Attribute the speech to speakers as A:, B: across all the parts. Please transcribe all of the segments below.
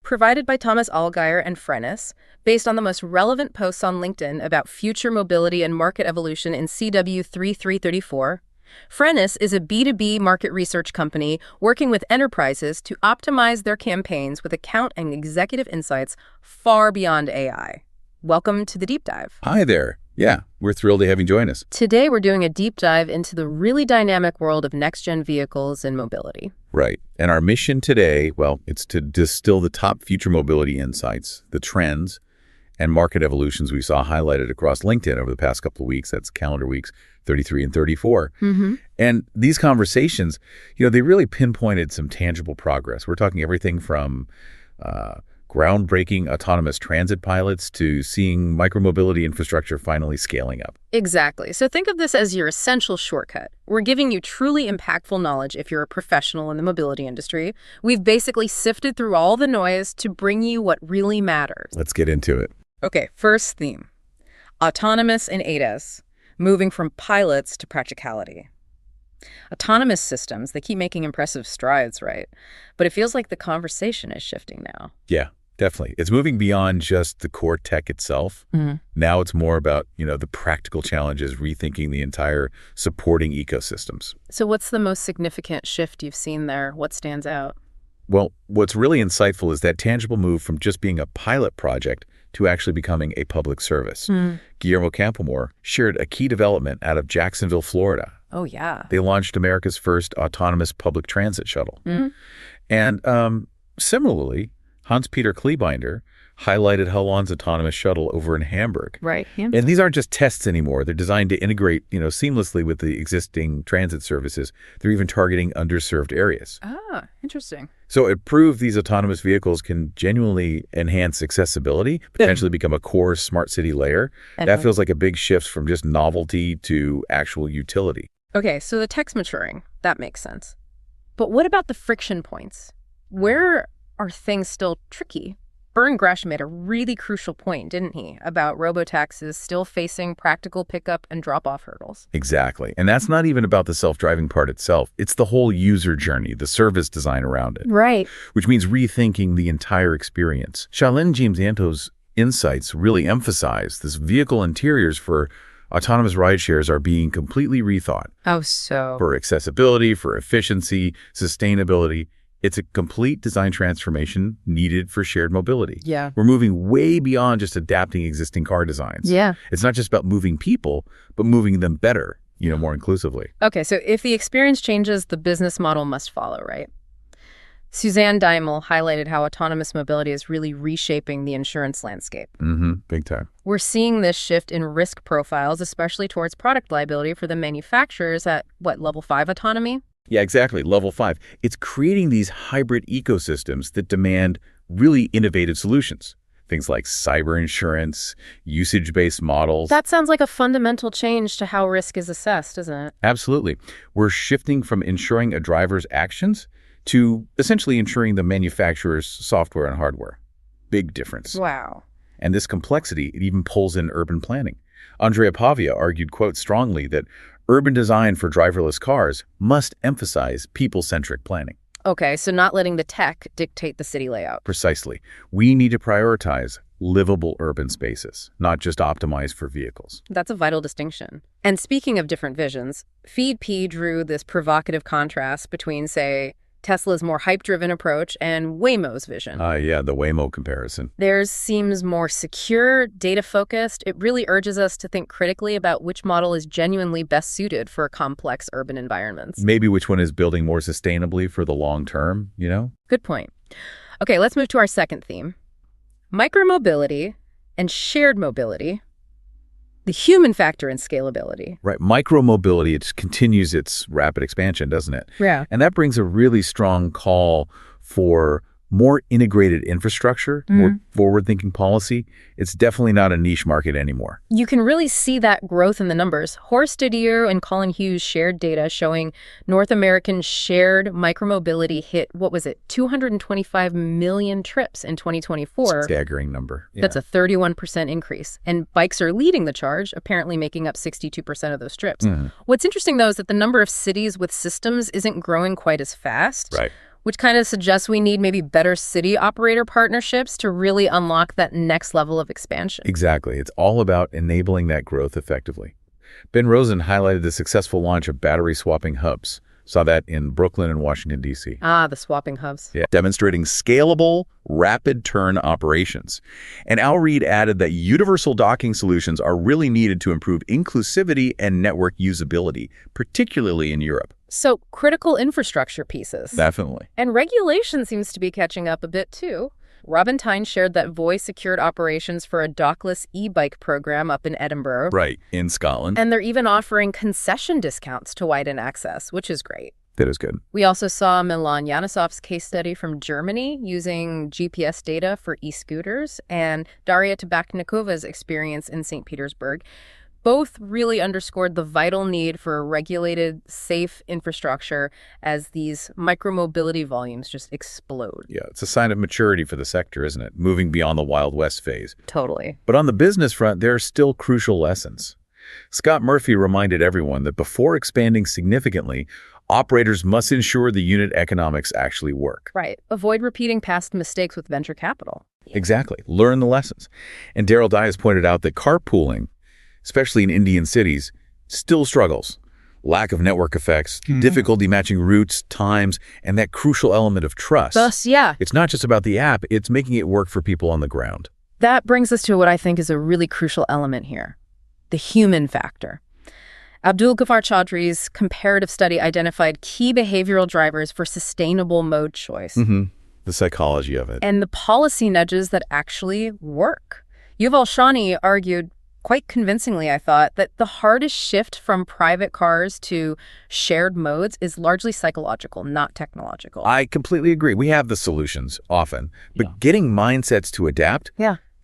A: provided by Thomas Allgaier and Frennis, based on the most relevant posts on LinkedIn about future mobility and market evolution in CW 3334. Frennis is a B2B market research company working with enterprises to optimize their campaigns with account and executive insights far beyond AI. Welcome to the Deep Dive.
B: Hi there. Yeah, we're thrilled to have you join us.
A: Today, we're doing a deep dive into the really dynamic world of next-gen vehicles and mobility.
B: Right. And our mission today, well, it's to distill the top future mobility insights, the trends, and market evolutions we saw highlighted across LinkedIn over the past couple of weeks. That's calendar weeks 33 and 34. And these conversations, they really pinpointed some tangible progress. We're talking everything from groundbreaking autonomous transit pilots to seeing micromobility infrastructure finally scaling up.
A: Exactly. So think of this as your essential shortcut. We're giving you truly impactful knowledge if you're a professional in the mobility industry. We've basically sifted through all the noise to bring you what really matters.
B: Let's get into it.
A: Okay, first theme. Autonomous and ADAS, moving from pilots to practicality. Autonomous systems, they keep making impressive strides, right? But it feels like the conversation is shifting now.
B: Yeah. Definitely. It's moving beyond just the core tech itself. Now it's more about, the practical challenges, rethinking the entire supporting ecosystems.
A: So what's the most significant shift you've seen there? What stands out?
B: Well, what's really insightful is that tangible move from just being a pilot project to actually becoming a public service. Guillermo Campomor shared a key development out of Jacksonville, Florida.
A: Oh, yeah.
B: They launched America's first autonomous public transit shuttle. And similarly, Hans-Peter Kleebinder highlighted Helon's autonomous shuttle over in Hamburg.
A: Right. Yeah.
B: And these aren't just tests anymore. They're designed to integrate, seamlessly with the existing transit services. They're even targeting underserved areas.
A: Ah, interesting.
B: So it proved these autonomous vehicles can genuinely enhance accessibility, potentially become a core smart city layer. That feels like a big shift from just novelty to actual utility.
A: Okay, so the tech's maturing. That makes sense. But what about the friction points? Where are things still tricky? Bernd Grasche made a really crucial point, didn't he, about robotaxis still facing practical pickup and drop-off hurdles.
B: Exactly. And that's not even about the self-driving part itself. It's the whole user journey, the service design around it.
A: Right.
B: Which means rethinking the entire experience. Shailin James-Anto's insights really emphasize this vehicle interiors for autonomous ride shares are being completely rethought.
A: Oh, so.
B: For accessibility, for efficiency, sustainability. It's a complete design transformation needed for shared mobility.
A: Yeah.
B: We're moving way beyond just adapting existing car designs.
A: Yeah.
B: It's not just about moving people, but moving them better, more inclusively.
A: Okay, so if the experience changes, the business model must follow, right? Suzanne Daimel highlighted how autonomous mobility is really reshaping the insurance landscape.
B: Big time.
A: We're seeing this shift in risk profiles, especially towards product liability for the manufacturers at, level 5 autonomy?
B: Yeah, exactly. Level 5. It's creating these hybrid ecosystems that demand really innovative solutions. Things like cyber insurance, usage-based models.
A: That sounds like a fundamental change to how risk is assessed, isn't it?
B: Absolutely. We're shifting from ensuring a driver's actions to essentially ensuring the manufacturer's software and hardware. Big difference.
A: Wow.
B: And this complexity, it even pulls in urban planning. Andrea Pavia argued, quote, strongly that urban design for driverless cars must emphasize people-centric planning.
A: Okay, so not letting the tech dictate the city layout.
B: Precisely. We need to prioritize livable urban spaces, not just optimized for vehicles.
A: That's a vital distinction. And speaking of different visions, FeedP drew this provocative contrast between, say, Tesla's more hype-driven approach and Waymo's vision.
B: Yeah, the Waymo comparison.
A: Theirs seems more secure, data-focused. It really urges us to think critically about which model is genuinely best suited for complex urban environments.
B: Maybe which one is building more sustainably for the long term,
A: Good point. Okay, let's move to our second theme. Micromobility and shared mobility. The human factor in scalability.
B: Right. Micromobility, it continues its rapid expansion, doesn't it?
A: Yeah.
B: And that brings a really strong call for more integrated infrastructure, more forward-thinking policy. It's definitely not a niche market anymore.
A: You can really see that growth in the numbers. Horst Didier and Colin Hughes shared data showing North American shared micromobility hit, 225 million trips in 2024.
B: Staggering number. Yeah.
A: That's a 31% increase. And bikes are leading the charge, apparently making up 62% of those trips. What's interesting, though, is that the number of cities with systems isn't growing quite as fast.
B: Right.
A: which kind of suggests we need maybe better city operator partnerships to really unlock that next level of expansion.
B: Exactly. It's all about enabling that growth effectively. Ben Rosen highlighted the successful launch of battery swapping hubs. Saw that in Brooklyn and Washington, D.C.
A: Ah, the swapping hubs.
B: Yeah. Demonstrating scalable, rapid turn operations. And Al Reed added that universal docking solutions are really needed to improve inclusivity and network usability, particularly in Europe.
A: So critical infrastructure pieces.
B: Definitely.
A: And regulation seems to be catching up a bit too. Robin Tyne shared that Voi secured operations for a dockless e-bike program up in Edinburgh.
B: Right, in Scotland.
A: And they're even offering concession discounts to widen access, which is great.
B: That is good.
A: We also saw Milan Yanisov's case study from Germany using GPS data for e-scooters, and Daria Tabaknikova's experience in St. Petersburg. Both really underscored the vital need for a regulated, safe infrastructure as these micromobility volumes just explode.
B: Yeah, it's a sign of maturity for the sector, isn't it? Moving beyond the Wild West phase.
A: Totally.
B: But on the business front, there are still crucial lessons. Scott Murphy reminded everyone that before expanding significantly, operators must ensure the unit economics actually work.
A: Right. Avoid repeating past mistakes with venture capital.
B: Exactly. Learn the lessons. And Daryl Dye has pointed out that carpooling, especially in Indian cities, still struggles. Lack of network effects, difficulty matching routes, times, and that crucial element of trust.
A: Thus, yeah.
B: It's not just about the app, it's making it work for people on the ground.
A: That brings us to what I think is a really crucial element here, the human factor. Abdul Ghaffar Chaudhry's comparative study identified key behavioral drivers for sustainable mode choice.
B: The psychology of it.
A: And the policy nudges that actually work. Yuval Shani argued quite convincingly, I thought, that the hardest shift from private cars to shared modes is largely psychological, not technological.
B: I completely agree. We have the solutions often, but getting mindsets to adapt,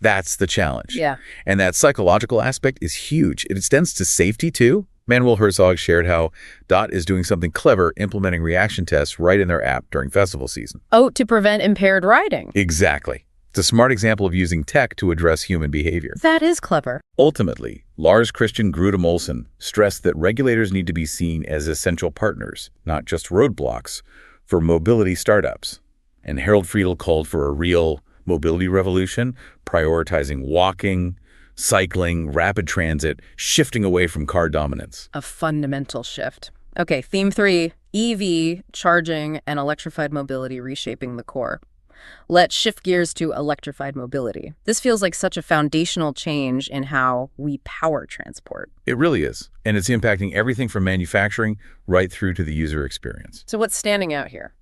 B: that's the challenge.
A: Yeah.
B: And that psychological aspect is huge. It extends to safety too. Manuel Herzog shared how DOT is doing something clever, implementing reaction tests right in their app during festival season.
A: Oh, to prevent impaired riding.
B: Exactly. It's a smart example of using tech to address human behavior.
A: That is clever.
B: Ultimately, Lars Christian Grudem Olsen stressed that regulators need to be seen as essential partners, not just roadblocks, for mobility startups. And Harold Friedel called for a real mobility revolution, prioritizing walking, cycling, rapid transit, shifting away from car dominance.
A: A fundamental shift. Okay, theme 3, EV, charging, and electrified mobility reshaping the core. Let's shift gears to electrified mobility. This feels like such a foundational change in how we power transport.
B: It really is. And it's impacting everything from manufacturing right through to the user experience.
A: So what's standing out here?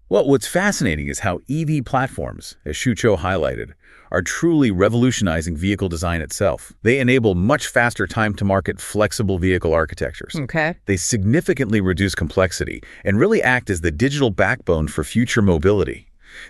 B: Well, what's fascinating is how EV platforms, as Shu Cho highlighted, are truly revolutionizing vehicle design itself. They enable much faster time-to-market flexible vehicle architectures.
A: Okay.
B: They significantly reduce complexity and really act as the digital backbone for future mobility.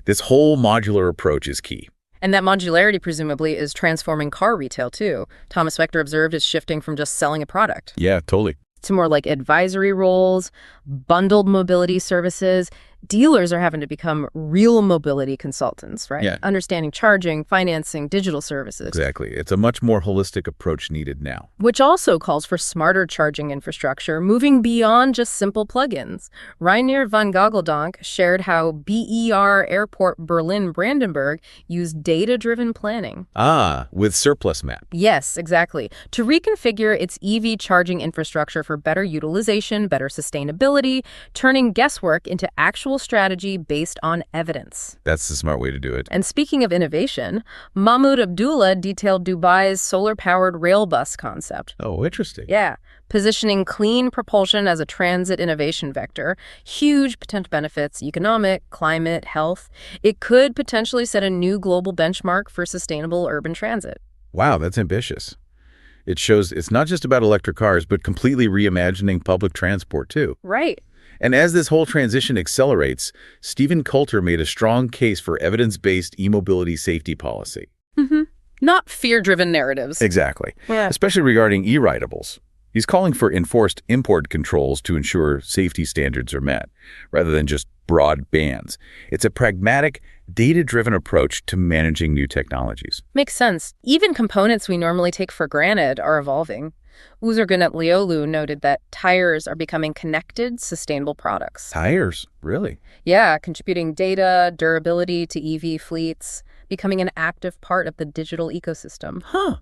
B: This whole modular approach is key.
A: And that modularity presumably is transforming car retail too. Thomas Wechter observed it's shifting from just selling a product
B: Yeah, totally.
A: to more like advisory roles, bundled mobility services. Dealers are having to become real mobility consultants, right?
B: Yeah.
A: Understanding charging, financing, digital services.
B: Exactly. It's a much more holistic approach needed now.
A: Which also calls for smarter charging infrastructure, moving beyond just simple plugins. Reinier van Gogeldonk shared how BER Airport Berlin-Brandenburg used data-driven planning.
B: With Surplus Map.
A: Yes, exactly. To reconfigure its EV charging infrastructure for better utilization, better sustainability, turning guesswork into actual strategy based on evidence.
B: That's the smart way to do it.
A: And speaking of innovation, Mahmoud Abdullah detailed Dubai's solar-powered rail bus concept.
B: Oh, interesting.
A: Yeah, positioning clean propulsion as a transit innovation vector. Huge potential benefits, economic, climate, health. It could potentially set a new global benchmark for sustainable urban transit.
B: Wow, that's ambitious. It shows it's not just about electric cars, but completely reimagining public transport, too.
A: Right.
B: And as this whole transition accelerates, Stephen Coulter made a strong case for evidence-based e-mobility safety policy.
A: Not fear-driven narratives.
B: Exactly.
A: Yeah.
B: Especially regarding e-ridables. He's calling for enforced import controls to ensure safety standards are met, rather than just broad bans. It's a pragmatic, data-driven approach to managing new technologies.
A: Makes sense. Even components we normally take for granted are evolving. Uzergun Liolu noted that tires are becoming connected, sustainable products.
B: Tires? Really?
A: Yeah, contributing data, durability to EV fleets, becoming an active part of the digital ecosystem.
B: Huh.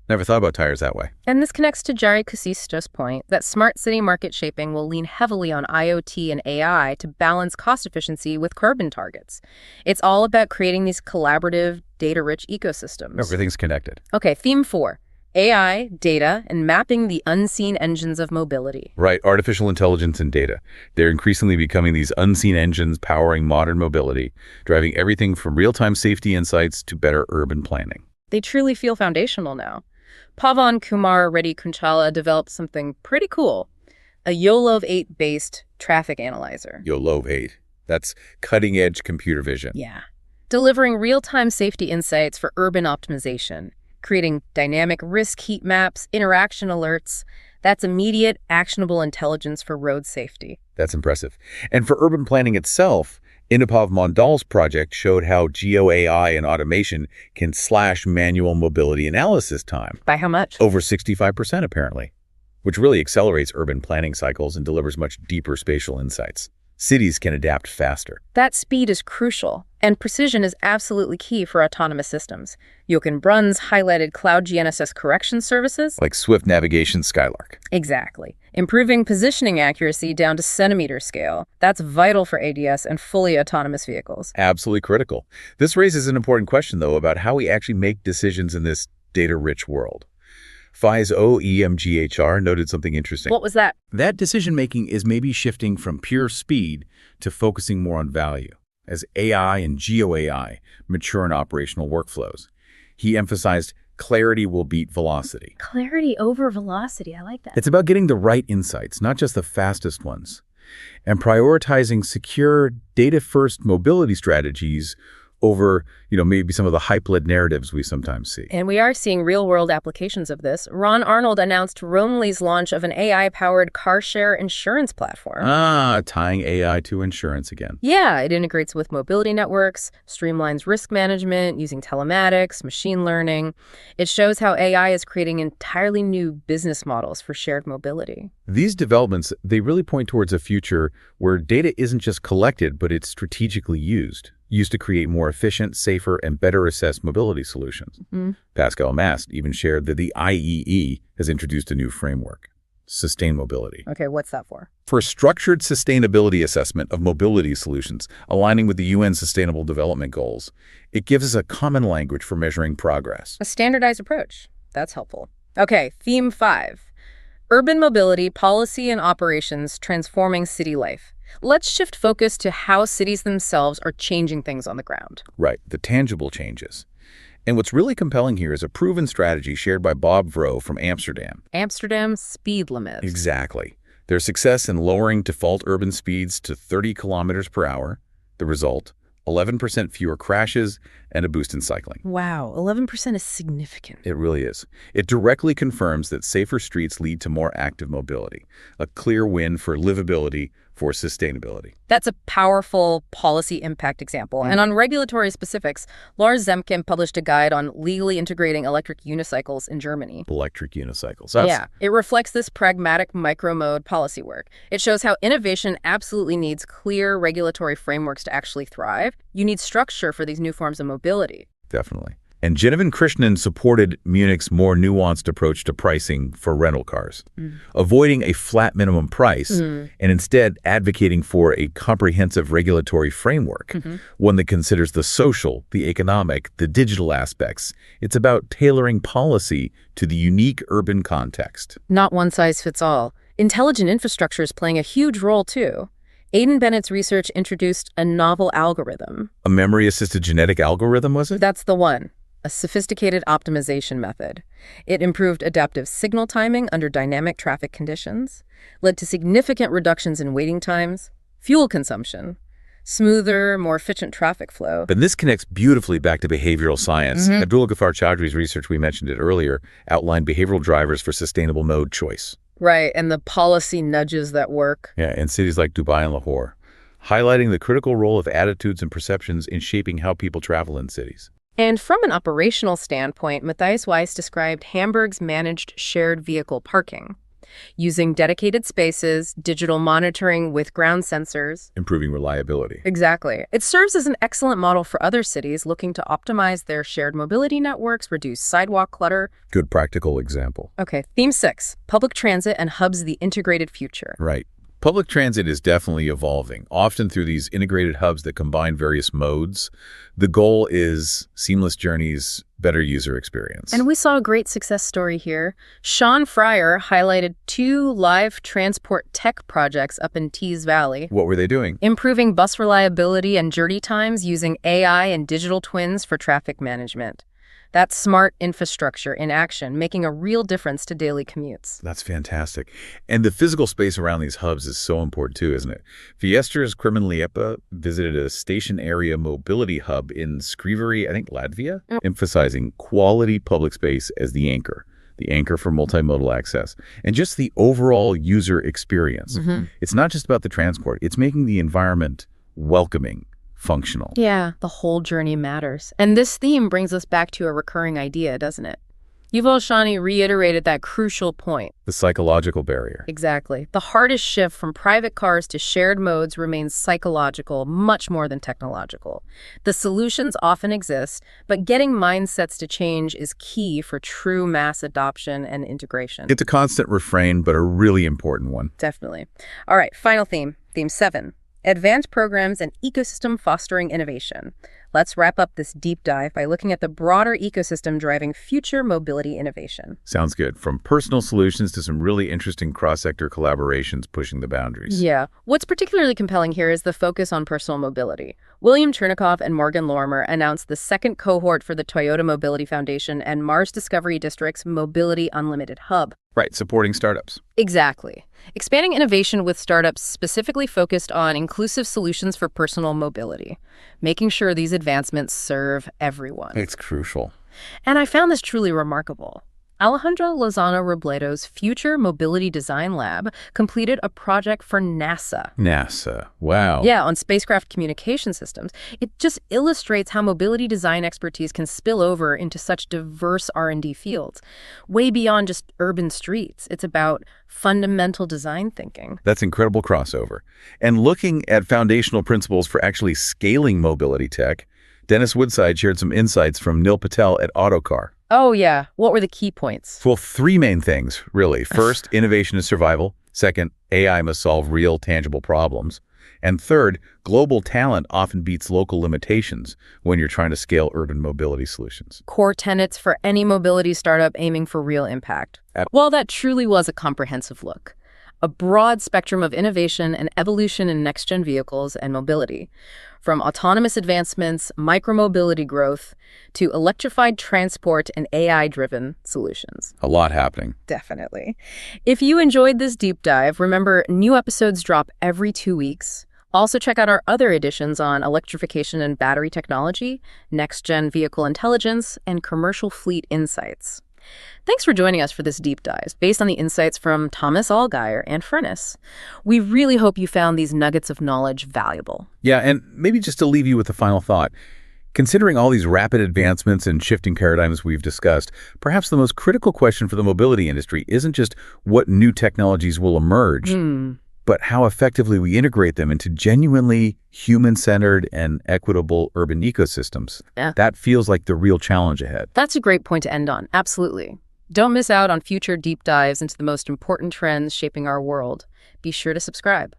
B: Never thought about tires that way.
A: And this connects to Jerry Kusisto's point that smart city market shaping will lean heavily on IoT and AI to balance cost efficiency with carbon targets. It's all about creating these collaborative, data-rich ecosystems.
B: Everything's connected.
A: Okay, theme 4. AI, data, and mapping the unseen engines of mobility.
B: Right, artificial intelligence and data. They're increasingly becoming these unseen engines powering modern mobility, driving everything from real-time safety insights to better urban planning.
A: They truly feel foundational now. Pavan Kumar Reddy Kunchala developed something pretty cool, a YOLOV 8-based traffic analyzer.
B: YOLOV 8. That's cutting-edge computer vision.
A: Yeah. Delivering real-time safety insights for urban optimization, creating dynamic risk heat maps, interaction alerts. That's immediate, actionable intelligence for road safety.
B: That's impressive. And for urban planning itself, Inupov Mondal's project showed how GeoAI and automation can slash manual mobility analysis time.
A: By how much?
B: Over 65%, apparently, which really accelerates urban planning cycles and delivers much deeper spatial insights. Cities can adapt faster.
A: That speed is crucial, and precision is absolutely key for autonomous systems. Jochen Brunn's highlighted cloud GNSS correction services.
B: Like Swift Navigation Skylark.
A: Exactly. Improving positioning accuracy down to centimeter scale. That's vital for ADS and fully autonomous vehicles.
B: Absolutely critical. This raises an important question, though, about how we actually make decisions in this data-rich world. FI's OEMGHR noted something interesting.
A: What was that?
C: That decision-making is maybe shifting from pure speed to focusing more on value as AI and GeoAI mature in operational workflows. He emphasized clarity will beat velocity.
A: Clarity over velocity. I like that.
C: It's about getting the right insights, not just the fastest ones, and prioritizing secure, data-first mobility strategies over, maybe some of the hype-led narratives we sometimes see.
A: And we are seeing real-world applications of this. Ron Arnold announced Roamly's launch of an AI-powered car share insurance platform.
B: Tying AI to insurance again.
A: Yeah, it integrates with mobility networks, streamlines risk management using telematics, machine learning. It shows how AI is creating entirely new business models for shared mobility.
B: These developments, they really point towards a future where data isn't just collected, but it's strategically used to create more efficient, safer, and better assessed mobility solutions. Pascal Mast even shared that the IEE has introduced a new framework, Sustain Mobility.
A: Okay, what's that for?
B: For a structured sustainability assessment of mobility solutions, aligning with the UN Sustainable Development Goals. It gives us a common language for measuring progress.
A: A standardized approach. That's helpful. Okay, theme 5. Urban mobility, policy, and operations transforming city life. Let's shift focus to how cities themselves are changing things on the ground.
B: Right, the tangible changes. And what's really compelling here is a proven strategy shared by Bob Vroe from Amsterdam.
A: Amsterdam's speed limit.
B: Exactly. Their success in lowering default urban speeds to 30 kilometers per hour. The result, 11% fewer crashes and a boost in cycling.
A: Wow, 11% is significant.
B: It really is. It directly confirms that safer streets lead to more active mobility, a clear win for livability, for sustainability.
A: That's a powerful policy impact example. And on regulatory specifics, Lars Zemken published a guide on legally integrating electric unicycles in Germany.
B: Electric unicycles.
A: Yeah, it reflects this pragmatic micro-mode policy work. It shows how innovation absolutely needs clear regulatory frameworks to actually thrive. You need structure for these new forms of mobility.
B: Definitely. And Genevieve Krishnan supported Munich's more nuanced approach to pricing for rental cars, avoiding a flat minimum price and instead advocating for a comprehensive regulatory framework, one that considers the social, the economic, the digital aspects. It's about tailoring policy to the unique urban context.
A: Not one size fits all. Intelligent infrastructure is playing a huge role, too. Aidan Bennett's research introduced a novel algorithm.
B: A memory-assisted genetic algorithm, was it?
A: That's the one. A sophisticated optimization method. It improved adaptive signal timing under dynamic traffic conditions, led to significant reductions in waiting times, fuel consumption, smoother, more efficient traffic flow.
B: But this connects beautifully back to behavioral science. Abdul Ghaffar Chaudhry's research, we mentioned it earlier, outlined behavioral drivers for sustainable mode choice.
A: Right, and the policy nudges that work.
B: Yeah, in cities like Dubai and Lahore, highlighting the critical role of attitudes and perceptions in shaping how people travel in cities.
A: And from an operational standpoint, Matthias Weiss described Hamburg's managed shared vehicle parking, using dedicated spaces, digital monitoring with ground sensors.
B: Improving reliability.
A: Exactly. It serves as an excellent model for other cities looking to optimize their shared mobility networks, reduce sidewalk clutter.
B: Good practical example.
A: Okay, theme 6, public transit and hubs of the integrated future.
B: Right. Public transit is definitely evolving, often through these integrated hubs that combine various modes. The goal is seamless journeys, better user experience.
A: And we saw a great success story here. Sean Fryer highlighted 2 live transport tech projects up in Tees Valley.
B: What were they doing?
A: Improving bus reliability and journey times using AI and digital twins for traffic management. That's smart infrastructure in action, making a real difference to daily commutes.
B: That's fantastic. And the physical space around these hubs is so important too, isn't it? Fiesta's Krimen visited a station area mobility hub in Skriveri, I think Latvia, emphasizing quality public space as the anchor for multimodal access, and just the overall user experience. It's not just about the transport, it's making the environment welcoming, functional.
A: Yeah, the whole journey matters. And this theme brings us back to a recurring idea, doesn't it? Yuval Shani reiterated that crucial point.
B: The psychological barrier.
A: Exactly. The hardest shift from private cars to shared modes remains psychological, much more than technological. The solutions often exist, but getting mindsets to change is key for true mass adoption and integration.
B: It's a constant refrain, but a really important one.
A: Definitely. All right, final theme, theme 7. Advanced programs and ecosystem fostering innovation. Let's wrap up this deep dive by looking at the broader ecosystem driving future mobility innovation.
B: Sounds good. From personal solutions to some really interesting cross-sector collaborations pushing the boundaries.
A: Yeah. What's particularly compelling here is the focus on personal mobility. William Chernikov and Morgan Lorimer announced the second cohort for the Toyota Mobility Foundation and Mars Discovery District's Mobility Unlimited Hub.
B: Right, supporting startups.
A: Exactly. Expanding innovation with startups specifically focused on inclusive solutions for personal mobility, making sure these advancements serve everyone.
B: It's crucial.
A: And I found this truly remarkable. Alejandro Lozano Robledo's Future Mobility Design Lab completed a project for NASA.
B: NASA. Wow.
A: Yeah, on spacecraft communication systems. It just illustrates how mobility design expertise can spill over into such diverse R&D fields. Way beyond just urban streets. It's about fundamental design thinking.
B: That's incredible crossover. And looking at foundational principles for actually scaling mobility tech, Dennis Woodside shared some insights from Nil Patel at Autocar.
A: Oh, yeah. What were the key points?
B: Well, 3 main things, really. First, innovation is survival. Second, AI must solve real, tangible problems. And third, global talent often beats local limitations when you're trying to scale urban mobility solutions.
A: Core tenets for any mobility startup aiming for real impact. Well, that truly was a comprehensive look. A broad spectrum of innovation and evolution in next-gen vehicles and mobility, from autonomous advancements, micromobility growth, to electrified transport and AI-driven solutions.
B: A lot happening.
A: Definitely. If you enjoyed this deep dive, remember, new episodes drop every 2 weeks. Also check out our other editions on electrification and battery technology, next-gen vehicle intelligence, and commercial fleet insights. Thanks for joining us for this deep dive, based on the insights from Thomas Allgaier and Frennis. We really hope you found these nuggets of knowledge valuable.
B: Yeah, and maybe just to leave you with a final thought. Considering all these rapid advancements and shifting paradigms we've discussed, perhaps the most critical question for the mobility industry isn't just what new technologies will emerge, but how effectively we integrate them into genuinely human-centered and equitable urban ecosystems.
A: Yeah.
B: That feels like the real challenge ahead.
A: That's a great point to end on. Absolutely. Don't miss out on future deep dives into the most important trends shaping our world. Be sure to subscribe.